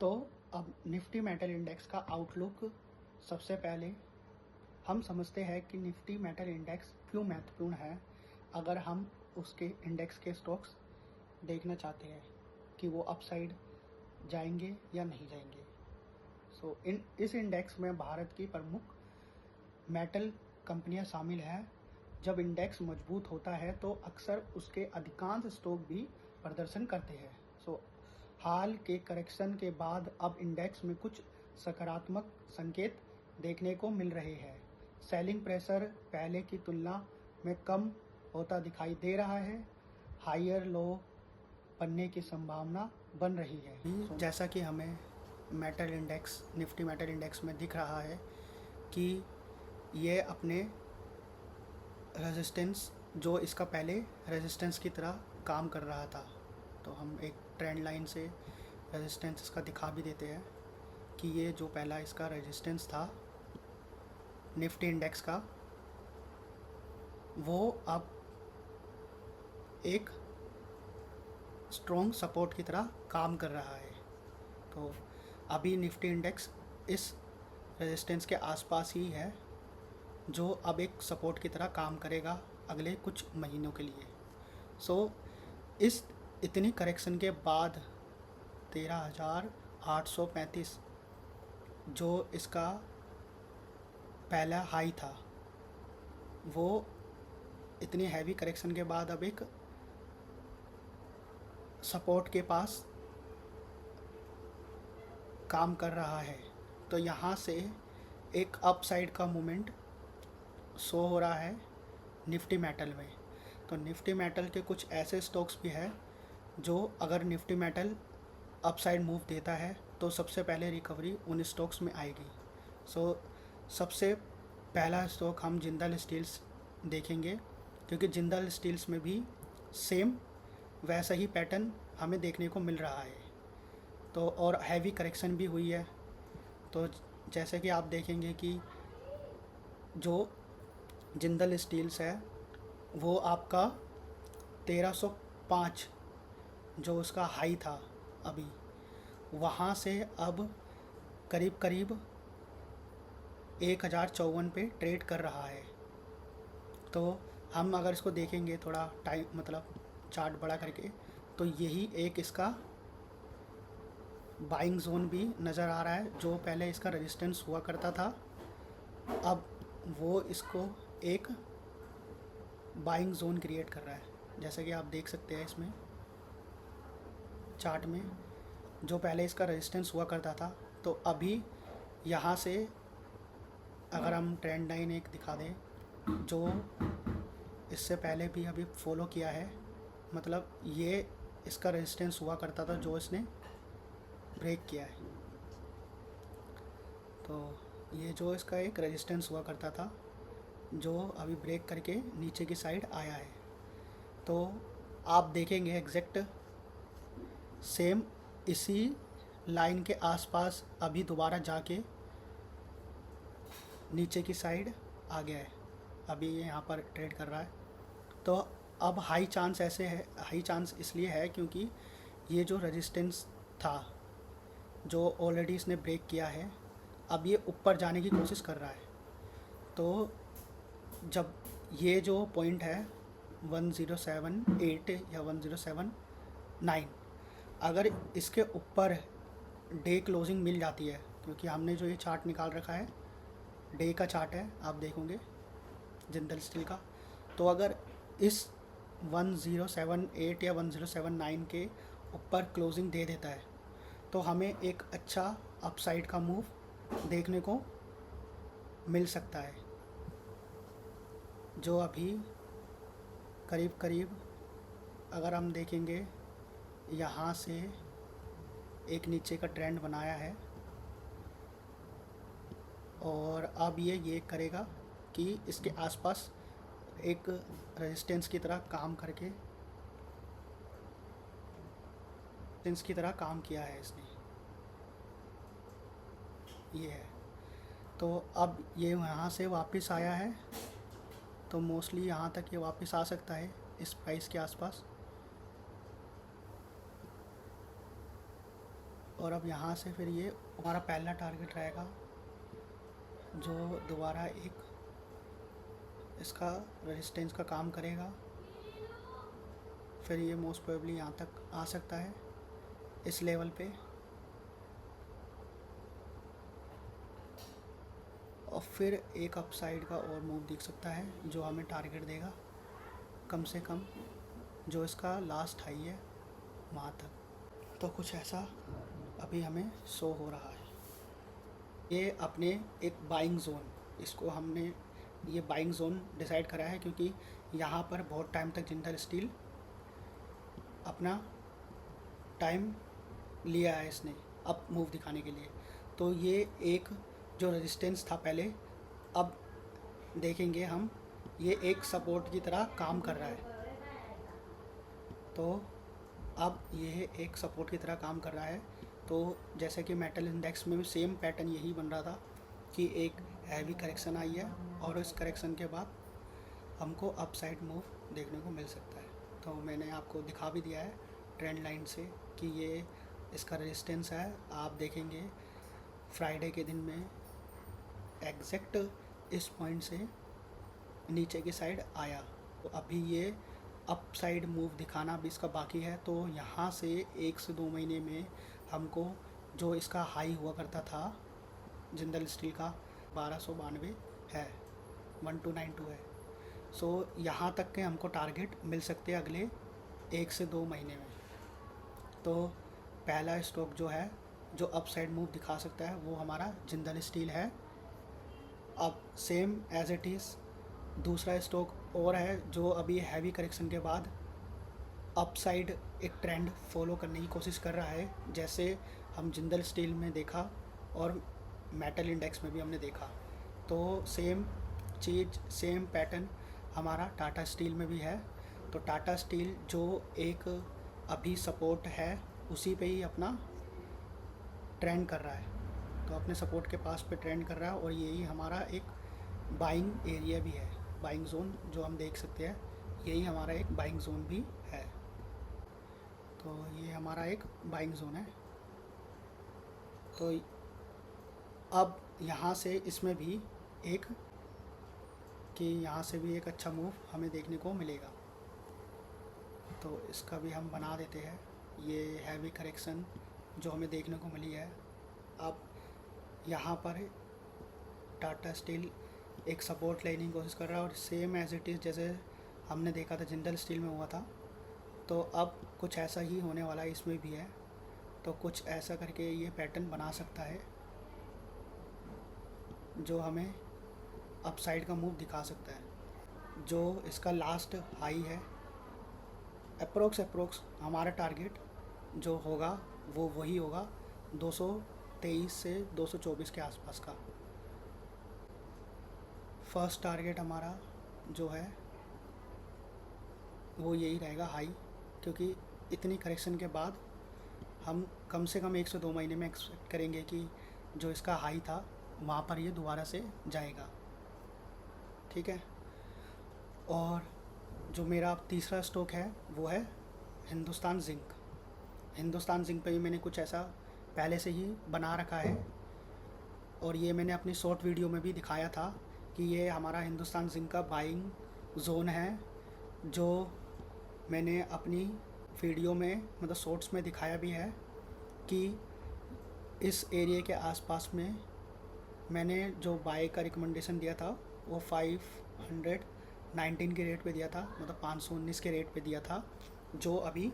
तो अब Nifty metal index का आउटलुक सबसे पहले हम समझते हैं कि निफ्टी मेटल इंडेक्स क्यों महत्वपूर्ण है अगर हम उसके इंडेक्स के स्टॉक्स देखना चाहते हैं कि वो अपसाइड जाएंगे या नहीं जाएंगे। इस इंडेक्स में भारत की प्रमुख मेटल कंपनियां शामिल हैं। जब इंडेक्स मजबूत होता है तो अक्सर उसके अधिकांश स्टॉक भी प्रदर्शन करते हैं। हाल के करेक्शन के बाद अब इंडेक्स में कुछ सकारात्मक संकेत देखने को मिल रहे हैं। सेलिंग प्रेशर पहले की तुलना में कम होता दिखाई दे रहा है। हायर लो बनने की संभावना बन रही है। जैसा कि हमें metal index Nifty metal index में दिख रहा है कि ये अपने रेजिस्टेंस जो इसका पहले रेजिस्टेंस की तरह काम कर रहा था, तो हम एक ट्रेंड लाइन से रेजिस्टेंस इसका दिखा भी देते हैं कि ये जो पहला इसका रेजिस्टेंस था निफ्टी इंडेक्स का, वो अब एक स्ट्रॉन्ग सपोर्ट की तरह काम कर रहा है। तो अभी निफ्टी इंडेक्स इस रेजिस्टेंस के आसपास ही है, जो अब एक सपोर्ट की तरह काम करेगा अगले कुछ महीनों के लिए। इस इतनी करेक्शन के बाद 13,835 जो इसका पहला हाई था, वो इतनी हैवी करेक्शन के बाद अब एक सपोर्ट के पास काम कर रहा है। तो यहाँ से एक अपसाइड का मूवमेंट शो हो रहा है निफ्टी मेटल में। तो निफ्टी मेटल के कुछ ऐसे स्टॉक्स भी हैं जो अगर निफ्टी मेटल अपसाइड मूव देता है तो सबसे पहले रिकवरी उन स्टॉक्स में आएगी। सबसे पहला स्टॉक हम जिंदल स्टील्स देखेंगे, क्योंकि जिंदल स्टील्स में भी सेम वैसा ही पैटर्न हमें देखने को मिल रहा है। तो और हैवी करेक्शन भी हुई है। तो जैसे कि आप देखेंगे कि जो जिंदल स्टील्स है वो आपका 1305 जो उसका हाई था अभी, वहाँ से अब करीब करीब 1054 पे ट्रेड कर रहा है। तो हम अगर इसको देखेंगे थोड़ा टाइम मतलब चार्ट बड़ा करके, तो यही एक इसका बाइंग जोन भी नज़र आ रहा है। जो पहले इसका रेजिस्टेंस हुआ करता था, अब वो इसको एक बाइंग जोन क्रिएट कर रहा है। जैसे कि आप देख सकते हैं इसमें चार्ट में, जो पहले इसका रेजिस्टेंस हुआ करता था, तो अभी यहाँ से अगर हम ट्रेंड लाइन एक दिखा दें जो इससे पहले भी अभी फॉलो किया है, मतलब ये इसका रेजिस्टेंस हुआ करता था जो इसने ब्रेक किया है। तो ये जो इसका एक रेजिस्टेंस हुआ करता था जो अभी ब्रेक करके नीचे की साइड आया है, तो आप देखेंगे एग्जैक्ट सेम इसी लाइन के आसपास अभी दोबारा जाके नीचे की साइड आ गया है। अभी ये यहाँ पर ट्रेड कर रहा है। तो अब हाई चांस इसलिए है क्योंकि ये जो रेजिस्टेंस था जो ऑलरेडी इसने ब्रेक किया है, अब ये ऊपर जाने की कोशिश कर रहा है। तो जब ये जो पॉइंट है 1078 या 1079, अगर इसके ऊपर डे क्लोजिंग मिल जाती है, क्योंकि हमने जो ये चार्ट निकाल रखा है डे का चार्ट है, आप देखोगे जिंदल स्टील का, तो अगर इस 1078 या 1079 के ऊपर क्लोजिंग दे देता है तो हमें एक अच्छा अपसाइड का मूव देखने को मिल सकता है, जो अभी करीब करीब अगर हम देखेंगे यहाँ से एक नीचे का ट्रेंड बनाया है, और अब ये करेगा कि इसके आसपास एक रेजिस्टेंस की तरह काम करके रेजिस्टेंस की तरह काम किया है इसने, ये है। तो अब ये यहाँ से वापस आया है, तो मोस्टली यहाँ तक ये वापस आ सकता है इस प्राइस के आसपास। और अब यहाँ से फिर ये हमारा पहला टारगेट रहेगा, जो दोबारा एक इसका रेजिस्टेंस का काम करेगा। फिर ये मोस्ट प्रोबेबली यहाँ तक आ सकता है इस लेवल पे, और फिर एक अपसाइड का और मूव दिख सकता है जो हमें टारगेट देगा कम से कम जो इसका लास्ट हाई है वहाँ तक। तो कुछ ऐसा अभी हमें शो हो रहा है। ये अपने एक बाइंग जोन, इसको हमने ये बाइंग जोन डिसाइड करा है क्योंकि यहाँ पर बहुत टाइम तक जिंदल स्टील अपना टाइम लिया है इसने अब मूव दिखाने के लिए। तो ये एक जो रेजिस्टेंस था पहले, अब देखेंगे हम ये एक सपोर्ट की तरह काम कर रहा है। तो अब ये एक सपोर्ट की तरह काम कर रहा है। तो जैसे कि मेटल इंडेक्स में भी सेम पैटर्न यही बन रहा था कि एक हैवी करेक्शन आई है और इस करेक्शन के बाद हमको अपसाइड मूव देखने को मिल सकता है। तो मैंने आपको दिखा भी दिया है ट्रेंड लाइन से कि ये इसका रेजिस्टेंस है। आप देखेंगे फ्राइडे के दिन में एग्जैक्ट इस पॉइंट से नीचे की साइड आया। तो अभी ये अप साइड मूव दिखाना भी इसका बाकी है। तो यहाँ से 1 से 2 महीने में हमको जो इसका हाई हुआ करता था जिंदल स्टील का 1292 है, 1292 है। सो यहाँ तक के हमको टारगेट मिल सकते हैं अगले 1 से 2 महीने में। तो पहला स्टॉक जो है जो अप साइड मूव दिखा सकता है वो हमारा जिंदल स्टील है। अब सेम एज इट इज़ दूसरा स्टॉक और है जो अभी हैवी करेक्शन के बाद अप साइड एक ट्रेंड फॉलो करने की कोशिश कर रहा है, जैसे हम जिंदल स्टील में देखा और मेटल इंडेक्स में भी हमने देखा। तो सेम चीज़ सेम पैटर्न हमारा टाटा स्टील में भी है। तो टाटा स्टील जो एक अभी सपोर्ट है उसी पे ही अपना ट्रेंड कर रहा है। तो अपने सपोर्ट के पास पे ट्रेंड कर रहा है और यही हमारा एक बाइंग एरिया भी है, बाइंग जोन जो हम देख सकते हैं, यही हमारा एक बाइंग जोन भी है। तो ये हमारा एक बाइंग जोन है। तो अब यहाँ से इसमें भी एक कि यहाँ से भी एक अच्छा मूव हमें देखने को मिलेगा। तो इसका भी हम बना देते हैं ये हैवी करेक्शन जो हमें देखने को मिली है। अब यहाँ पर टाटा स्टील एक सपोर्ट लेने की कोशिश कर रहा है और सेम एज इट इज़ जैसे हमने देखा था जिंदल स्टील में हुआ था। तो अब कुछ ऐसा ही होने वाला है इसमें भी है। तो कुछ ऐसा करके ये पैटर्न बना सकता है जो हमें अपसाइड का मूव दिखा सकता है। जो इसका लास्ट हाई है अप्रोक्स हमारा टारगेट जो होगा वो वही होगा 223 से 224 के आसपास का। फर्स्ट टारगेट हमारा जो है वो यही रहेगा हाई, क्योंकि इतनी करेक्शन के बाद हम कम से कम 1 से 2 महीने में एक्सपेक्ट करेंगे कि जो इसका हाई था वहाँ पर ये दोबारा से जाएगा। ठीक है। और जो मेरा तीसरा स्टॉक है वो है हिंदुस्तान जिंक। हिंदुस्तान जिंक पे भी मैंने कुछ ऐसा पहले से ही बना रखा है और ये मैंने अपनी शॉर्ट वीडियो में भी दिखाया था कि ये हमारा हिंदुस्तान जिंक का बाइंग जोन है, जो मैंने अपनी वीडियो में मतलब शॉर्ट्स में दिखाया भी है कि इस एरिया के आसपास में मैंने जो बाय का रिकमेंडेशन दिया था वो 519 के रेट पे दिया था, मतलब 519 के रेट पे दिया था, जो अभी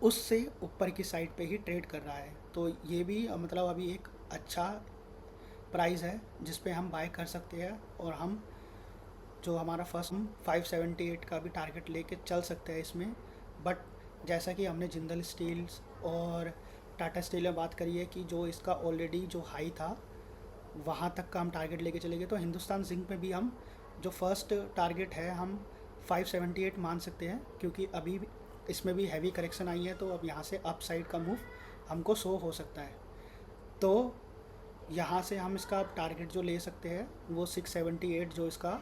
उससे ऊपर की साइड पे ही ट्रेड कर रहा है। तो ये भी मतलब अभी एक अच्छा प्राइस है जिस पे हम बाय कर सकते हैं और हम जो हमारा फर्स्ट 578 का भी टारगेट लेके चल सकते हैं इसमें। बट जैसा कि हमने जिंदल स्टील्स और टाटा स्टील में बात करी है कि जो इसका ऑलरेडी जो हाई था वहाँ तक का हम टारगेट लेके चलेंगे, तो हिंदुस्तान जिंक में भी हम जो फर्स्ट टारगेट है हम 578 मान सकते हैं, क्योंकि अभी इसमें भी हैवी करेक्शन आई है। तो अब यहाँ से अप साइड का मूव हमको शो हो सकता है। तो यहाँ से हम इसका टारगेट जो ले सकते हैं वो 678 जो इसका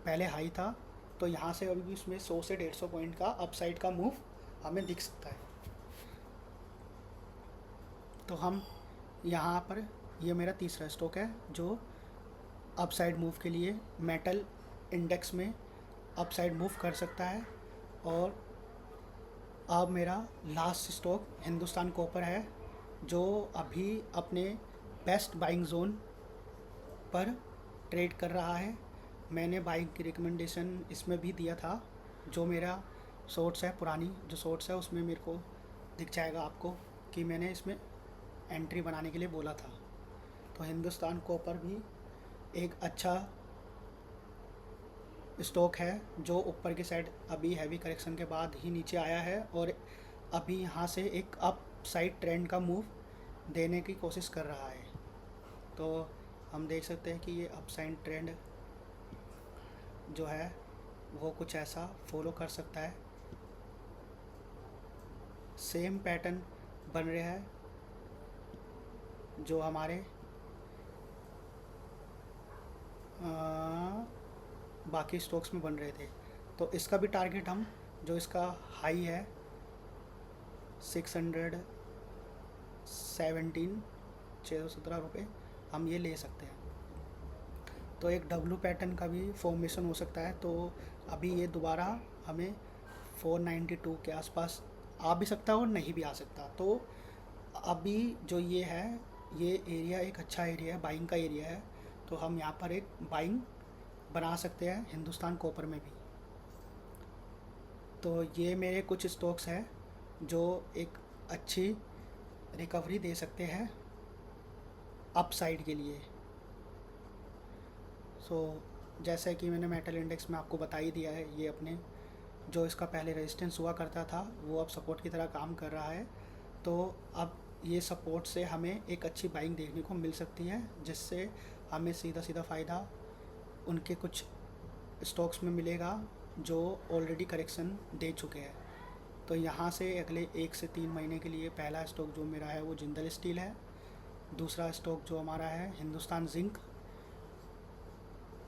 पहले हाई था। तो यहाँ से अभी भी इसमें 100 से 150 पॉइंट का अप साइड का मूव हमें दिख सकता है। तो हम यहाँ पर ये मेरा तीसरा स्टॉक है जो अपसाइड मूव के लिए मेटल इंडेक्स में अपसाइड मूव कर सकता है। और अब मेरा लास्ट स्टॉक हिंदुस्तान कॉपर है जो अभी अपने बेस्ट बाइंग जोन पर ट्रेड कर रहा है। मैंने बाइंग की रिकमेंडेशन इसमें भी दिया था। जो मेरा शॉर्ट्स है, पुरानी जो शॉर्ट्स है, उसमें मेरे को दिख जाएगा आपको कि मैंने इसमें एंट्री बनाने के लिए बोला था। तो हिंदुस्तान कॉपर भी एक अच्छा स्टॉक है जो ऊपर की साइड अभी हैवी करेक्शन के बाद ही नीचे आया है और अभी यहाँ से एक अप साइड ट्रेंड का मूव देने की कोशिश कर रहा है। तो हम देख सकते हैं कि ये अप साइड ट्रेंड जो है वो कुछ ऐसा फॉलो कर सकता है। सेम पैटर्न बन रहा है जो हमारे बाकी स्टॉक्स में बन रहे थे। तो इसका भी टारगेट हम, जो इसका हाई है 617 रुपये, हम ये ले सकते हैं। तो एक डब्लू पैटर्न का भी फॉर्मेशन हो सकता है। तो अभी ये दोबारा हमें 492 के आसपास आ भी सकता है और नहीं भी आ सकता। तो अभी जो ये है, ये एरिया एक अच्छा एरिया है, बाइंग का एरिया है। तो हम यहाँ पर एक बाइंग बना सकते हैं हिंदुस्तान कॉपर में भी। तो ये मेरे कुछ स्टॉक्स हैं जो एक अच्छी रिकवरी दे सकते हैं अप साइड के लिए। जैसे कि मैंने मेटल इंडेक्स में आपको बता ही दिया है, ये अपने जो इसका पहले रेजिस्टेंस हुआ करता था वो अब सपोर्ट की तरह काम कर रहा है। तो अब ये सपोर्ट से हमें एक अच्छी बाइंग देखने को मिल सकती है, जिससे हमें सीधा सीधा फ़ायदा उनके कुछ स्टॉक्स में मिलेगा जो ऑलरेडी करेक्शन दे चुके हैं। तो यहाँ से अगले 1 से 3 महीने के लिए पहला स्टॉक जो मेरा है वो जिंदल स्टील है। दूसरा स्टॉक जो हमारा है हिंदुस्तान जिंक,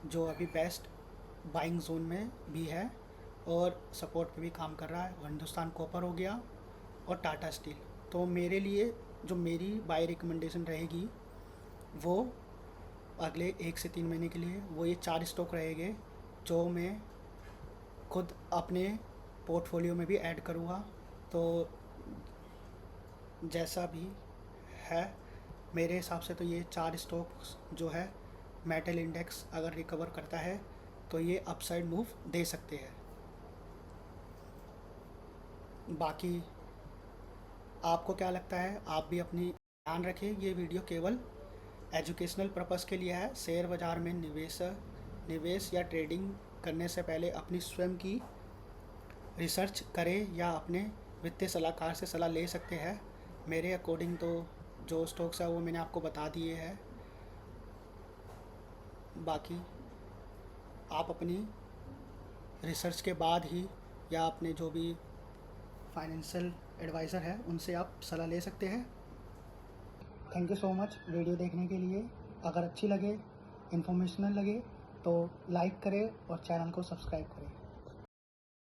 जो अभी बेस्ट बाइंग जोन में भी है और सपोर्ट पे भी काम कर रहा है। हिंदुस्तान कॉपर हो गया और टाटा स्टील। तो मेरे लिए जो मेरी बाय रिकमेंडेशन रहेगी वो अगले 1 से 3 महीने के लिए वो ये 4 स्टॉक रहेंगे जो मैं खुद अपने पोर्टफोलियो में भी ऐड करूँगा। तो जैसा भी है मेरे हिसाब से तो ये 4 स्टॉक्स जो है मेटल इंडेक्स अगर रिकवर करता है तो ये अपसाइड मूव दे सकते हैं। बाकी आपको क्या लगता है, आप भी अपनी ध्यान रखें। ये वीडियो केवल एजुकेशनल पर्पस के लिए है। शेयर बाज़ार में निवेश या ट्रेडिंग करने से पहले अपनी स्वयं की रिसर्च करें या अपने वित्तीय सलाहकार से सलाह ले सकते हैं। मेरे अकॉर्डिंग तो जो स्टॉक्स है वो मैंने आपको बता दिए हैं। बाकी आप अपनी रिसर्च के बाद ही या अपने जो भी फाइनेंशियल एडवाइज़र है उनसे आप सलाह ले सकते हैं। Thank you so much video देखने के लिए। अगर अच्छी लगे, इन्फॉर्मेशनल लगे तो लाइक करें और चैनल को सब्सक्राइब करें।